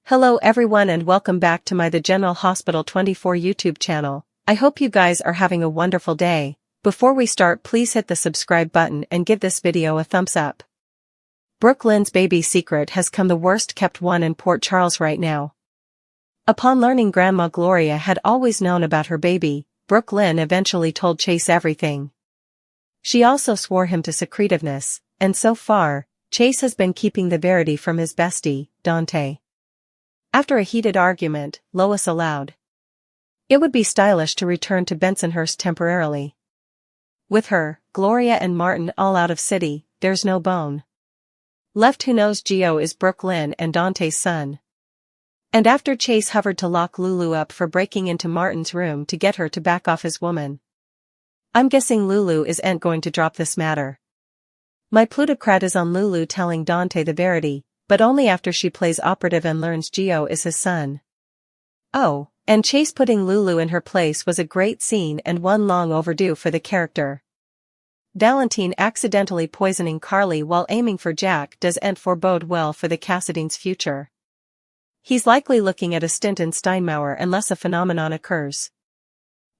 Hello everyone and welcome back to my The General Hospital 24 YouTube channel. I hope you guys are having a wonderful day. Before we start, please hit the subscribe button and give this video a thumbs up. Brooke Lynn's baby secret has come the worst kept one in Port Charles right now. Upon learning Grandma Gloria had always known about her baby, Brooke Lynn eventually told Chase everything. She also swore him to secretiveness, and so far, Chase has been keeping the verity from his bestie, Dante. After a heated argument, Lois allowed. It would be stylish to return to Bensonhurst temporarily. With her, Gloria and Martin all out of city, there's no bone left who knows Gio is Brooke Lynn and Dante's son. And after Chase hovered to lock Lulu up for breaking into Martin's room to get her to back off his woman. I'm guessing Lulu isn't going to drop this matter. My plutocrat is on Lulu telling Dante the verity, but only after she plays operative and learns Gio is his son. Oh, and Chase putting Lulu in her place was a great scene and one long overdue for the character. Valentine accidentally poisoning Carly while aiming for Jack doesn't forebode well for the Cassadines' future. He's likely looking at a stint in Steinmauer unless a phenomenon occurs.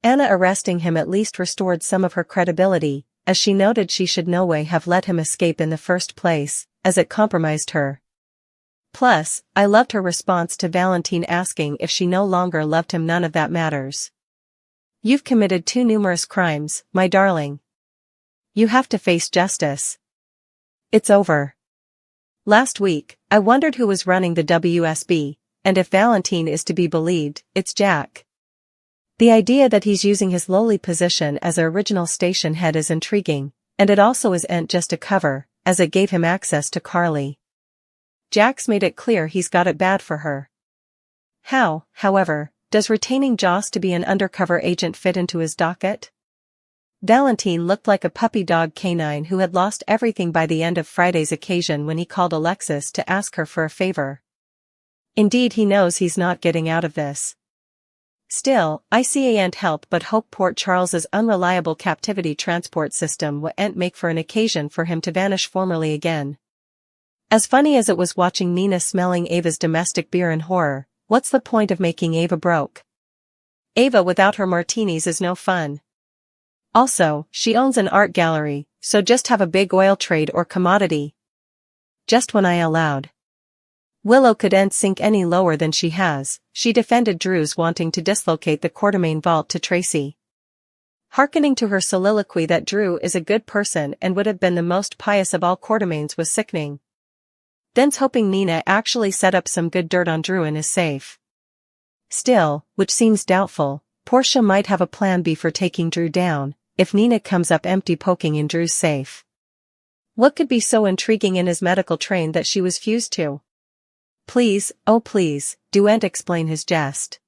Anna arresting him at least restored some of her credibility, as she noted she should no way have let him escape in the first place, as it compromised her. Plus, I loved her response to Valentine asking if she no longer loved him. None of that matters. You've committed too numerous crimes, my darling. You have to face justice. It's over. Last week, I wondered who was running the WSB, and if Valentine is to be believed, it's Jack. The idea that he's using his lowly position as an original station head is intriguing, and it also isn't just a cover, as it gave him access to Carly. Jack's made it clear he's got it bad for her. How, however, does retaining Joss to be an undercover agent fit into his docket? Valentine looked like a puppy dog canine who had lost everything by the end of Friday's occasion when he called Alexis to ask her for a favor. Indeed, he knows he's not getting out of this. Still, I can't help but hope Port Charles's unreliable captivity transport system won't make for an occasion for him to vanish formally again. As funny as it was watching Nina smelling Ava's domestic beer in horror, what's the point of making Ava broke? Ava without her martinis is no fun. Also, she owns an art gallery, so just have a big oil trade or commodity. Just when I allowed Willow couldn't sink any lower than she has, she defended Drew's wanting to dislocate the Quartermain vault to Tracy. Hearkening to her soliloquy that Drew is a good person and would have been the most pious of all Quartermains was sickening. Then's hoping Nina actually set up some good dirt on Drew in his safe. Still, which seems doubtful, Portia might have a plan B for taking Drew down, if Nina comes up empty poking in Drew's safe. What could be so intriguing in his medical train that she was fused to? Please, oh please, don't explain his jest.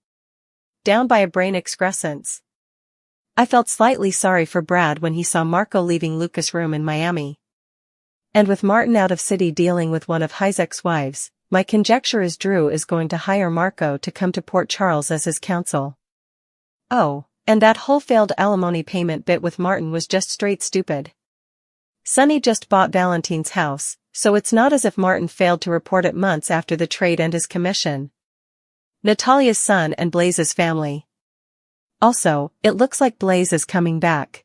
Down by a brain excrescence. I felt slightly sorry for Brad when he saw Marco leaving Lucas' room in Miami. And with Martin out of city dealing with one of Isaac's wives, my conjecture is Drew is going to hire Marco to come to Port Charles as his counsel. Oh, and that whole failed alimony payment bit with Martin was just straight stupid. Sonny just bought Valentine's house, so it's not as if Martin failed to report it months after the trade and his commission. Natalia's son and Blaze's family. Also, it looks like Blaze is coming back.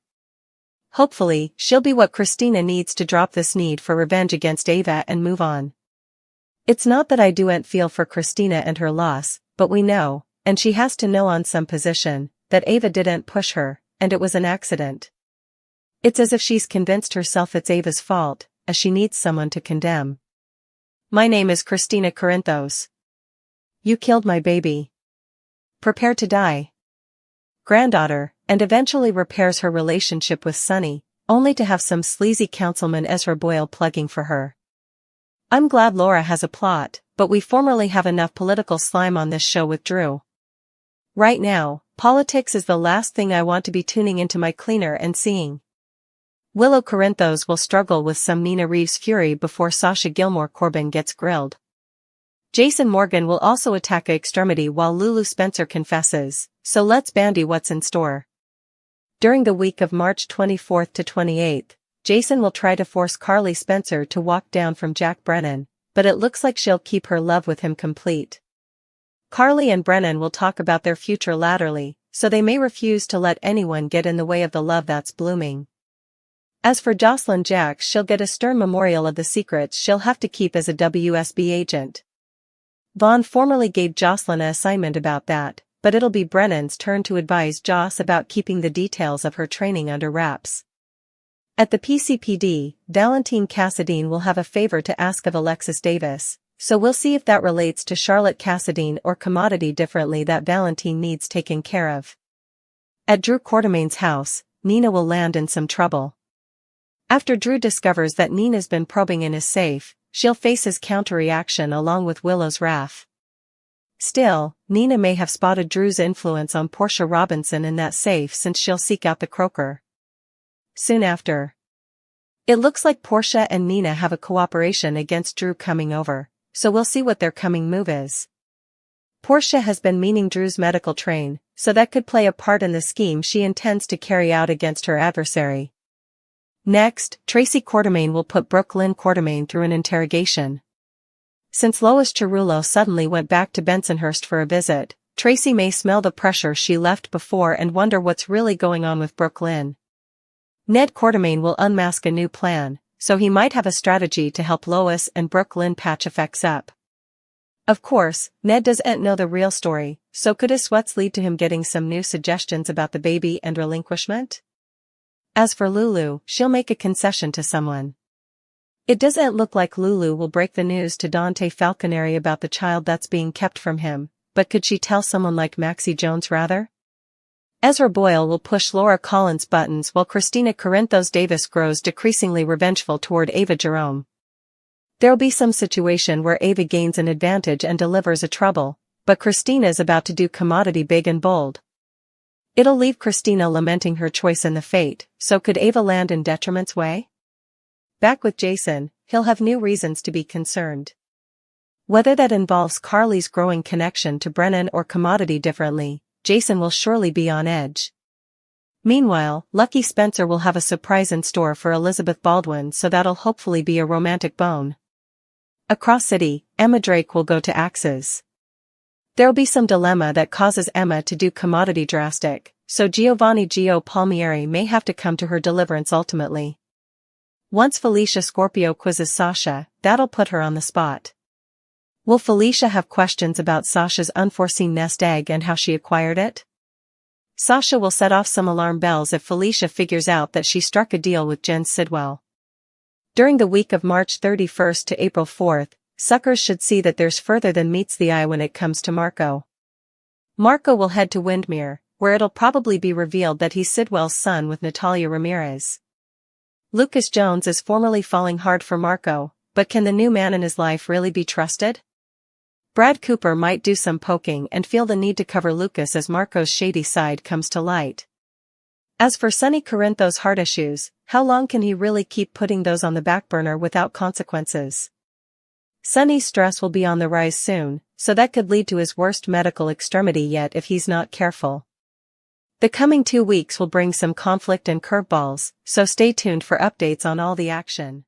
Hopefully, she'll be what Christina needs to drop this need for revenge against Ava and move on. It's not that I don't feel for Christina and her loss, but we know, and she has to know on some position, that Ava didn't push her, and it was an accident. It's as if she's convinced herself it's Ava's fault, as she needs someone to condemn. My name is Christina Corinthos. You killed my baby. Prepare to die. Granddaughter, and eventually repairs her relationship with Sonny, only to have some sleazy councilman Ezra Boyle plugging for her. I'm glad Laura has a plot, but we formerly have enough political slime on this show with Drew. Right now, politics is the last thing I want to be tuning into my cleaner and seeing. Willow Corinthos will struggle with some Nina Reeves fury before Sasha Gilmore Corbin gets grilled. Jason Morgan will also attack Extremity while Lulu Spencer confesses, so let's bandy what's in store. During the week of March 24th to 28th, Jason will try to force Carly Spencer to walk down from Jack Brennan, but it looks like she'll keep her love with him complete. Carly and Brennan will talk about their future latterly, so they may refuse to let anyone get in the way of the love that's blooming. As for Jocelyn Jacks, she'll get a stern memorial of the secrets she'll have to keep as a WSB agent. Vaughn formerly gave Jocelyn an assignment about that, but it'll be Brennan's turn to advise Joss about keeping the details of her training under wraps. At the PCPD, Valentine Cassadine will have a favor to ask of Alexis Davis, so we'll see if that relates to Charlotte Cassadine or commodity differently that Valentine needs taken care of. At Drew Quartermain's house, Nina will land in some trouble. After Drew discovers that Nina's been probing in his safe, she'll face his counter-reaction along with Willow's wrath. Still, Nina may have spotted Drew's influence on Portia Robinson in that safe since she'll seek out the croaker. Soon after, it looks like Portia and Nina have a cooperation against Drew coming over, so we'll see what their coming move is. Portia has been meaning Drew's medical train, so that could play a part in the scheme she intends to carry out against her adversary. Next, Tracy Quartermain will put Brooklyn Quartermain through an interrogation. Since Lois Cerullo suddenly went back to Bensonhurst for a visit, Tracy may smell the pressure she left before and wonder what's really going on with Brooklyn. Ned Quartermain will unmask a new plan, so he might have a strategy to help Lois and Brooklyn patch effects up. Of course, Ned doesn't know the real story, so could his sweats lead to him getting some new suggestions about the baby and relinquishment? As for Lulu, she'll make a concession to someone. It doesn't look like Lulu will break the news to Dante Falconeri about the child that's being kept from him, but could she tell someone like Maxie Jones rather? Ezra Boyle will push Laura Collins' buttons while Christina Corinthos Davis grows decreasingly revengeful toward Ava Jerome. There'll be some situation where Ava gains an advantage and delivers a trouble, but Christina's about to do commodity big and bold. It'll leave Christina lamenting her choice in the fate, so could Ava land in detriment's way? Back with Jason, he'll have new reasons to be concerned. Whether that involves Carly's growing connection to Brennan or commodity differently, Jason will surely be on edge. Meanwhile, Lucky Spencer will have a surprise in store for Elizabeth Baldwin, so that'll hopefully be a romantic bone. Across city, Emma Drake will go to Axe's. There'll be some dilemma that causes Emma to do commodity drastic, so Giovanni Gio Palmieri may have to come to her deliverance ultimately. Once Felicia Scorpio quizzes Sasha, that'll put her on the spot. Will Felicia have questions about Sasha's unforeseen nest egg and how she acquired it? Sasha will set off some alarm bells if Felicia figures out that she struck a deal with Jen Sidwell. During the week of March 31st to April 4th, suckers should see that there's further than meets the eye when it comes to Marco. Marco will head to Windmere, where it'll probably be revealed that he's Sidwell's son with Natalia Ramirez. Lucas Jones is formerly falling hard for Marco, but can the new man in his life really be trusted? Brad Cooper might do some poking and feel the need to cover Lucas as Marco's shady side comes to light. As for Sonny Corinthos' heart issues, how long can he really keep putting those on the back burner without consequences? Sonny's stress will be on the rise soon, so that could lead to his worst medical extremity yet if he's not careful. The coming 2 weeks will bring some conflict and curveballs, so stay tuned for updates on all the action.